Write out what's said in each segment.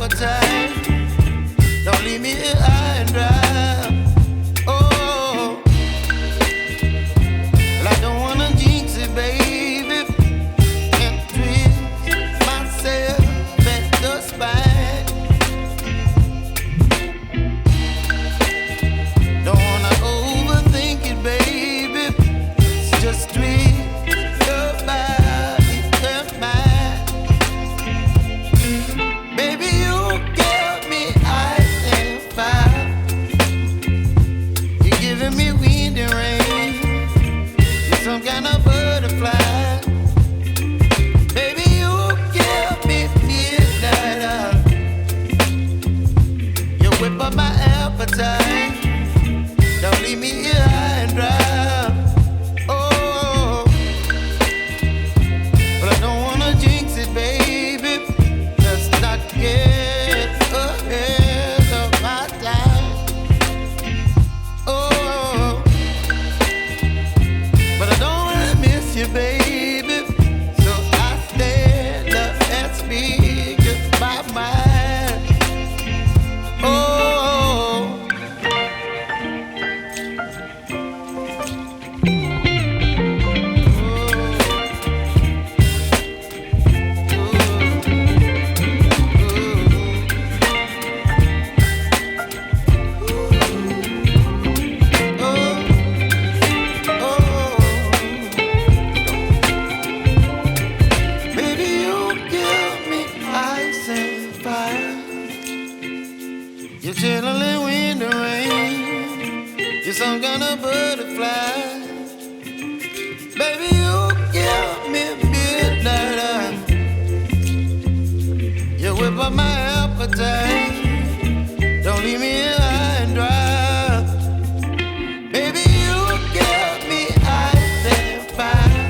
appetite. Don't leave me here high and dry. Oh, well, I don't wanna jinx it, baby, and twist myself at the spine. Don't wanna overthink it, baby. It's just twist your body and mine. Baby, you give me ice and fire. You're giving me wind and rain. You're some kind of butterfly. Baby, you give me midnight. You whip up my appetite. Don't leave me here high and dry. Oh, but I don't wanna jinx it, baby. Let's not get ahead of my time. Oh, but I don't wanna miss you, baby. So I stand up and speak my mind. Oh. Baby, you give me ice and fire. You're chilling wind and rain. You're some kind of butterfly. Baby, you give me midnight. You whip up my appetite. Don't leave me here high and dry. Baby, you give me ice and fire.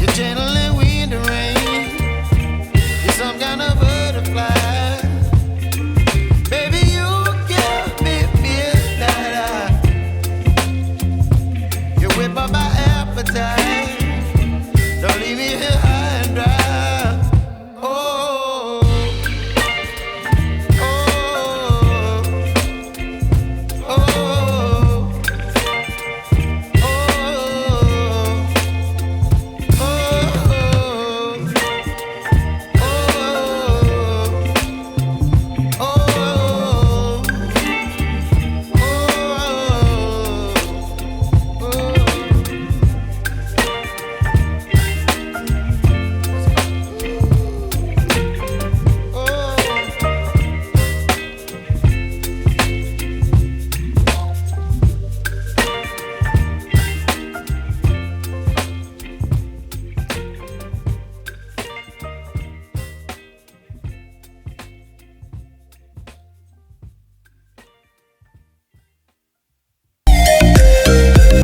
You're channeling wind and rain. You're some kind of butterfly. Baby, you give me midnight. You whip up my appetite. Don't leave me here high and dry. Oh, oh, oh, oh,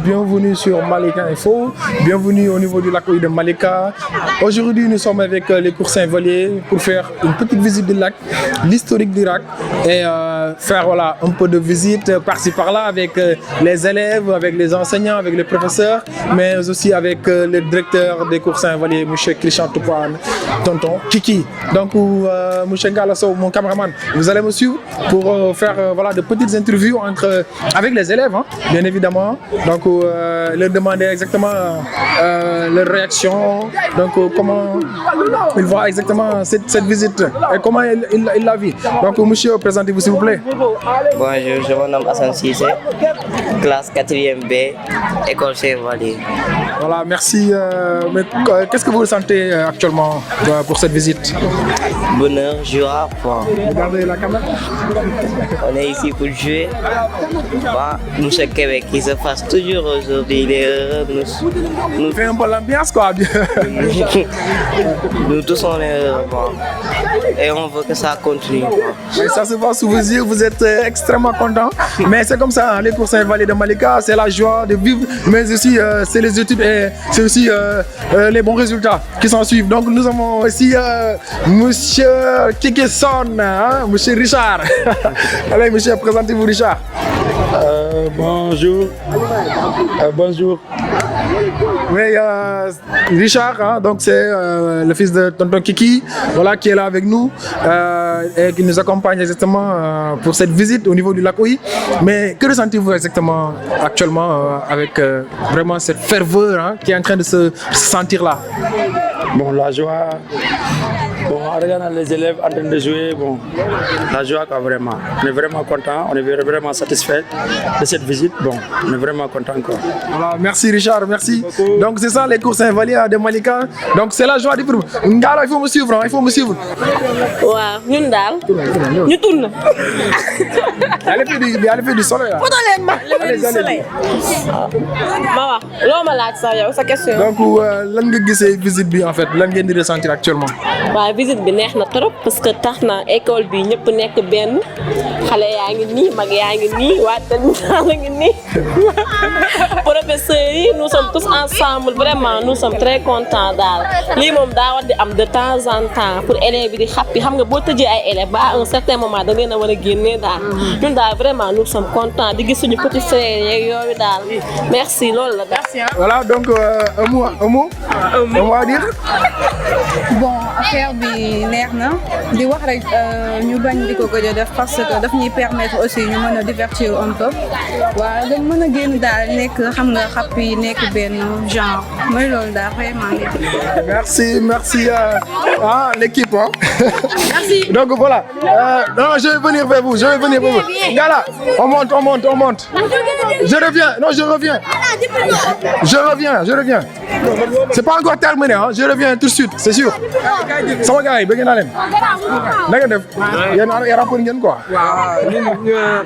Bienvenue sur Malika Info, bienvenue au niveau de l'accueil de Malika. Aujourd'hui, nous sommes avec les Cours-Saint-Vallier pour faire une petite visite du lac, l'historique du lac et faire voilà, un peu de visite par-ci par-là avec les élèves, avec les enseignants, avec les professeurs, mais aussi avec le directeur des Cours-Saint-Vallier, M. Christian Toupane, tonton Kiki. Donc, M. Ngalasso, mon caméraman, vous allez me suivre pour faire voilà, de petites interviews avec les élèves, hein, bien évidemment. Donc, leur demander exactement leur réaction, donc comment ils voient exactement cette visite et comment ils la vivent. Donc, monsieur, présentez-vous s'il vous plaît. Bonjour, je me nomme Hassan Cissé, classe 4e B, école Saint-Vallier. Voilà, merci. Mais qu'est-ce que vous ressentez actuellement pour cette visite? Bonheur, joie, point. Regardez la caméra. On est ici pour jouer. Bah, monsieur Québec qui se passe toujours aujourd'hui, il est heureux. Nous fait un peu l'ambiance quoi. Nous tous on est heureux. Et on veut que ça continue. Et ça se voit sous vos yeux, vous êtes extrêmement content. Mais c'est comme ça, les cours Saint-Vallier de Malika, c'est la joie de vivre, mais aussi c'est les études et c'est aussi les bons résultats qui s'en suivent. Donc nous avons ici monsieur Kikeson, hein, monsieur Richard. Allez monsieur, présentez-vous Richard. Bonjour. Bonjour. Mais Richard, hein, donc c'est le fils de tonton Kiki, voilà, qui est là avec nous et qui nous accompagne exactement pour cette visite au niveau du lac Ouï. Mais que ressentez-vous exactement actuellement avec vraiment cette ferveur hein, qui est en train de se sentir là? Bon, la joie, bon, en regardant les élèves en train de jouer, bon, la joie quoi, vraiment. On est vraiment content, on est vraiment satisfait de cette visite. Bon, on est vraiment content quoi. Voilà, merci Richard, merci. Donc c'est ça les courses invalides de Malika. Donc c'est la joie du groupe. Ngara, il faut me suivre, hein, il faut me suivre. Waaw ñun daal ñu tourne. Il y a l'effet du soleil là. L'effet du soleil. Ma wax loo ma laaj sax yow sa question. Donc lan nga gisee visite bi en fait lan ngeen di ressentir actuellement. waaw visite bi neex na trop parce que tax na école bi ñëpp nekk benn xale yaa ngi nii mag yaa ngi nii waa terminal la ngi nii professeurs yi nous sommes tous ensemble vraiment nous sommes très contents daal lii moom daa war di am de temps en temps pour élèves yi di xappi xam nga boo tëjee ay élèves ba à un certain moment da ngeen a war a génnee daal ñun daal vraiment nous sommes contents di gis suñu petit frère yeeg yooyu daal merci loolu la daal. Voilà donc un mot à dire. Bon affaire bi neex na di wax rek ñu bañ di ko gëj a def parce que daf ñuy permettre aussi ñu mën a divertir un peu waaw dañ mën a génn daal nekk xam nga xappi nekk benn genre mooy loolu daal vraiment. Merci l'équipe hein. Merci. Donc voilà non je vais venir vers vous Ngala on monte je reviens c'est pas encore terminé hein je reviens tout de suite c'est sûr sama gars yi bëgg naa leen na nga def yéen ay rapport ngeen quoi. waaw ñun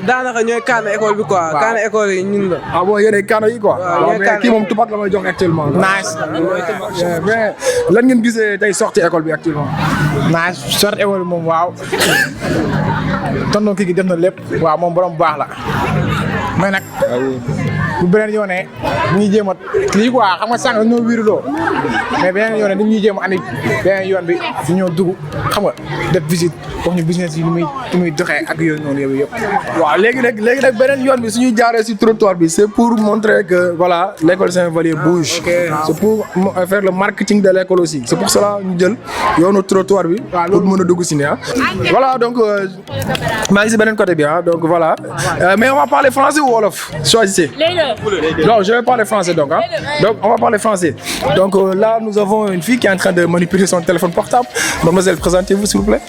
daanaka ñooy kaana école bi quoi. kaana école yi ñun la. ah bon yéen ay kaana yi quoi. waaw mais kii moom tubaab la may jox actuellement. nice. mais lan ngeen gisee tey sortie école bi actuellement. nice sortie école bi moom waaw. tonton kii def na lépp. waaw moom borom baax la. mais nag. bu beneen yoonee ñuy jéem a lii quoi xam nga sànq dañoo wiiruloo mais beneen yoonee dañuy jéem a andi beneen yoon bi ñoo dugg xam nga def visite wax ñu business yi ni muy doxee ak yooyu noonu yëpp. waaw léegi nag beneen yoon bi suñuy jaaree ci trottoir bi c'est pour montrer que voilà l'école Saint-Vallier bouge. C'est pour faire le marketing de l'école aussi c'est pour cela ñu jël yoonu trottoir bi pour mën a dugg ci nii voilà donc maa ngi ci beneen côté bi donc voilà mais on va parler français ou wolof choisissez. Non, je vais parler français donc. Hein. Donc, on va parler français. Donc là, nous avons une fille qui est en train de manipuler son téléphone portable. Mademoiselle, présentez-vous s'il vous plaît.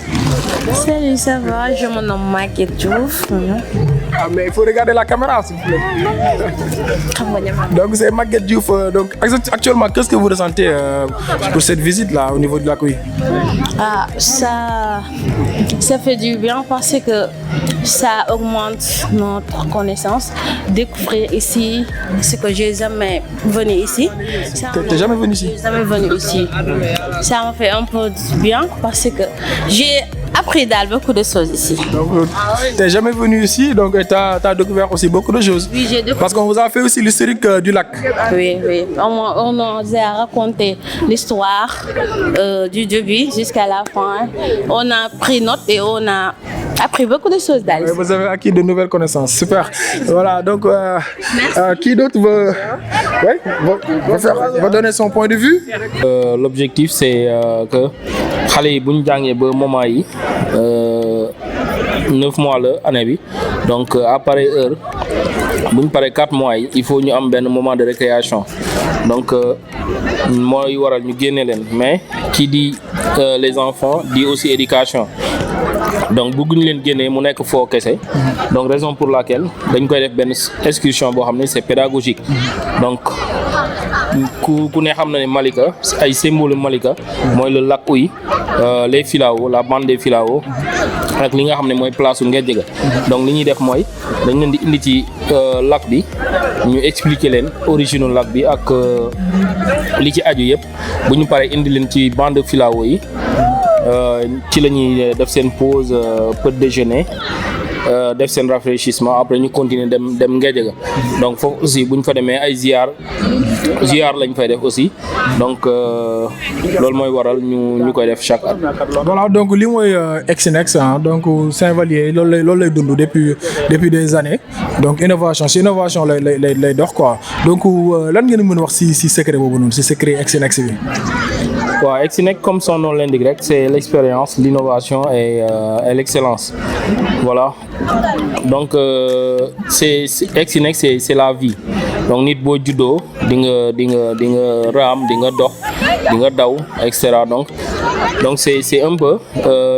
Salut, ça va? Je me nomme Maguette Diouf. Ah, mais il faut regarder la caméra s'il vous plaît. Donc, c'est Maguette Diouf. Donc, actuellement, qu'est-ce que vous ressentez pour cette visite-là au niveau de lac Ouï? Ah, ça fait du bien parce que ça augmente notre connaissance. Découvrir ici ce que j'ai jamais venu ici. T'es jamais venu ici? J'ai jamais venu ici. Ça me fait un peu du bien parce que j'ai appris beaucoup de choses ici. Donc, t'es jamais venu ici, donc t'as découvert aussi beaucoup de choses. Oui, j'ai découvert. Parce qu'on vous a fait aussi l'historique du lac. Oui. On nous a raconté l'histoire du début jusqu'à la fin. On a pris note et on a appris beaucoup de choses d'ailleurs. Vous avez acquis de nouvelles connaissances, super. Voilà, donc qui d'autre va donner son point de vue? L'objectif c'est que xale yi bu ñu jàngee ba moment yi 9 mois la année bi donc à pareille heure bu ñu paree 4 mois yi il faut ñu am benn moment de récréation donc mooy waral ñu génne leen mais qui dit les enfants dit aussi éducation. Donc bëgguñu leen génnee mu nekk foo kese donc raison pour laquelle dañ koy def benn excursion boo xam ne c'est pédagogique donc ku ne xam na ne Malika ay symbole Malika mooy le lac Ouï les filaos la bande des filaos ak li nga xam ne mooy place su Ngédiaga donc li ñuy def mooy dañ leen di indi ci lac bi ñu expliquer leen origine lac bi ak li ci aju yëpp bu ñu paree indi leen ci bande filao yi ci la ñuy def seen pause petit déjeuner def seen rafraîchissement après ñu continuer dem Ngédiaga donc foofu aussi bu ñu fa demee ay ziar lañ fay def aussi donc loolu mooy waral ñu koy def chaque at. Voilà, donc li mooy Exinex donc Saint-Vallier loolu lay dund depuis des années donc innovation lay dox quoi donc lan ngeen mën wax si secret boobu noonu si secret Exinex bi. waaw Exinex comme son nom l'indique rek c'est l'expérience, l'innovation et l'excellence voilà donc c'est Exinex c'est la vie donc nit boo juddoo di nga raam di nga dox di nga daw et cetera donc c'est un peu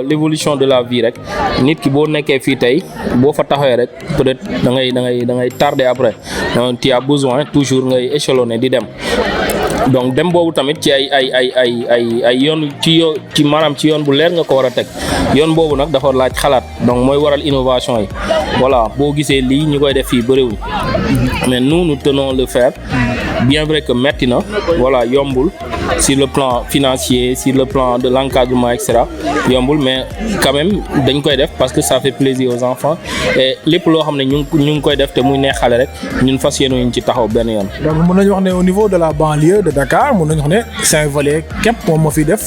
l'évolution de la vie rek nit ki boo nekkee fii tey boo fa taxawee rek peut-être da ngay tarder après donc tu as besoin toujours ngay échelonner di dem. donc dem boobu tamit ci ay yoon ci maanaam ci yoon bu leer nga ko war a teg yoon boobu nag dafa laaj xalaat donc mooy waral innovation yi voilà boo gisee lii ñu koy def fii bëriwul mais nous tenons le faire bien vrai que metti na voilà yombul sur le plan financier sur le plan de l'encadrement et cetera yombul mais quand même dañ koy def parce que ça fait plaisir aux enfants et lépp loo xam ne ñu ngi koy def te muy neex xale rek ñun fas yéene ñu ci taxaw benn yoon. donc mën nañu wax ne au niveau de la banlieue de Dakar mën nañu wax ne Saint-Vallier képp moom moo fi def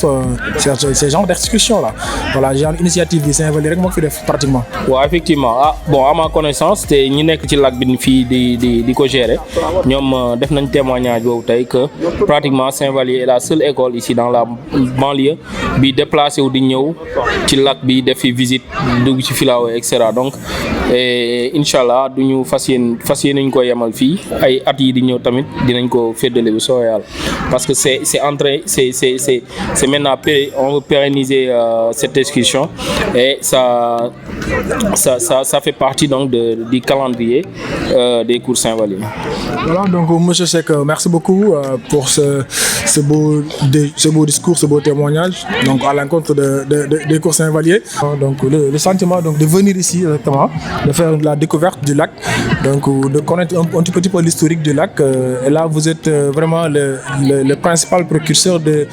ce genre d'excursion là voilà genre initiative bi Saint-Vallier rek moo fi def pratiquement. waaw effectivement bon à ma connaissance te ñi nekk ci lac bi fii di ko gérer ñoom def nañ témoignage boobu tey que pratiquement Saint-Vallier est la seule école ici dans la banlieue bi déplacé wu di ñëw ci lac bi def fi visite dugg ci filao et cetera donc inchallah duñu fas yéene ñu ko yemal fii ay at yi di ñëw tamit dinañ ko féddale bu soobee Yàlla parce que c'est entré c'est maintenant on veut pérenniser cette excursion et ça fait partie donc du calendrier des cours Saint-Vallier. Voilà donc monsieur Seck merci beaucoup pour ce beau discours, ce beau témoignage donc à l'encontre des cours Saint-Vallier. Donc le sentiment donc de venir ici directement, de faire la découverte du lac, donc de connaître un petit peu l'historique du lac. Et là vous êtes vraiment le principal précurseur de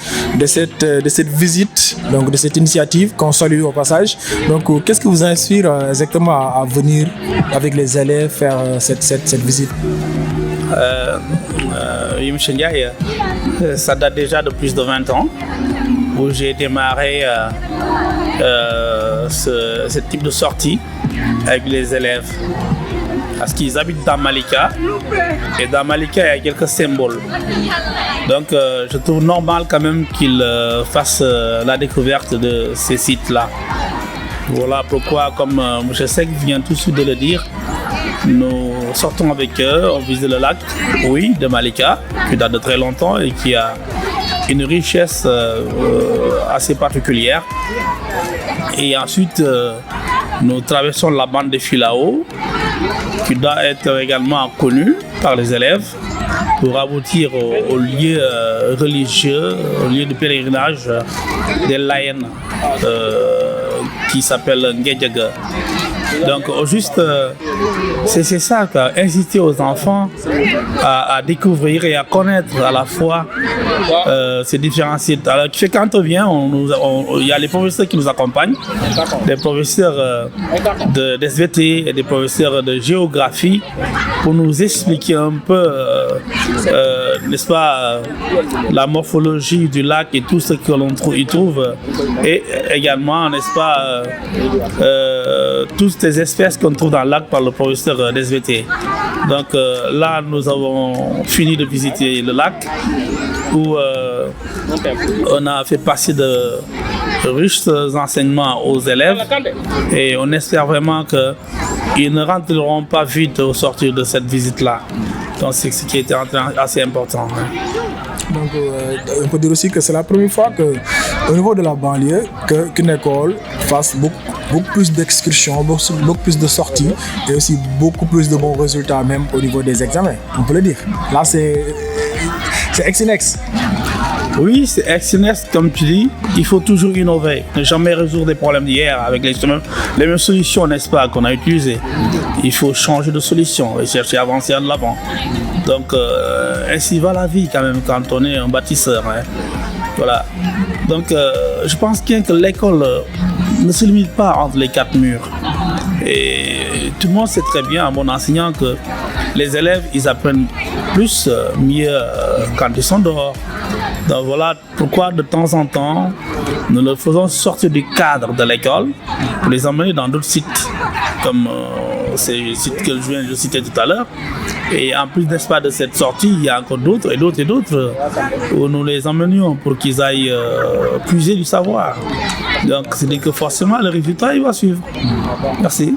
cette visite, donc de cette initiative qu'on salue au passage. Donc qu'est-ce qui vous inspire exactement à venir avec les élèves faire cette visite? Oui, M. Ndiaye, ça date déjà de plus de 20 ans où j'ai démarré ce type de sortie avec les élèves parce qu'ils habitent dans Malika et dans Malika il y a quelques symboles donc je trouve normal quand même qu'ils fassent la découverte de ces sites-là. Voilà pourquoi, comme M. Seck vient tout de suite de le dire, nous sortons avec eux, on visite le lac, oui, de Malika, qui date de très longtemps et qui a une richesse assez particulière. Et ensuite, nous traversons la bande de Filao, qui doit être également connue par les élèves, pour aboutir au lieu religieux, au lieu de pèlerinage des Layènes, qui s'appelle Ngédiaga. Donc au juste, c'est ça, inciter aux enfants à découvrir et à connaître à la fois ces différents sites. Alors quand on vient, il y a les professeurs qui nous accompagnent, des professeurs de SVT et des professeurs de géographie pour nous expliquer un peu, n'est-ce pas, la morphologie du lac et tout ce que l'on y trouve, et également, n'est-ce pas, toutes ces espèces qu'on trouve dans le lac par le professeur d'SVT. Donc là, nous avons fini de visiter le lac où on a fait passer de riches enseignements aux élèves et on espère vraiment qu'ils ne rentreront pas vite au sortir de cette visite-là. Donc c'est ce qui était assez important. Donc on peut dire aussi que c'est la première fois qu'au niveau de la banlieue qu'une école fasse beaucoup plus d'excursions, beaucoup plus de sorties et aussi beaucoup plus de bons résultats même au niveau des examens, on peut le dire. Là c'est Exinex. Oui, c'est Exinex, comme tu dis, il faut toujours innover, ne jamais résoudre des problèmes d'hier avec les mêmes solutions, n'est-ce pas, qu'on a utilisées. Il faut changer de solution et chercher à avancer de l'avant. Donc ainsi va la vie quand même quand on est un bâtisseur. Hein. Voilà. Donc je pense bien que l'école ne se limite pas entre les quatre murs. Et tout le monde sait très bien, mon enseignant, que les élèves, ils apprennent plus, mieux quand ils sont dehors. Donc voilà pourquoi de temps en temps, nous leur faisons sortir du cadre de l'école pour les emmener dans d'autres sites, comme ces sites que je viens de citer tout à l'heure. Et en plus, n'est-ce pas, de cette sortie, il y a encore d'autres et d'autres et d'autres où nous les emmenions pour qu'ils aillent puiser du savoir. Donc, c'est-à-dire que forcément, le résultat, il va suivre. Merci.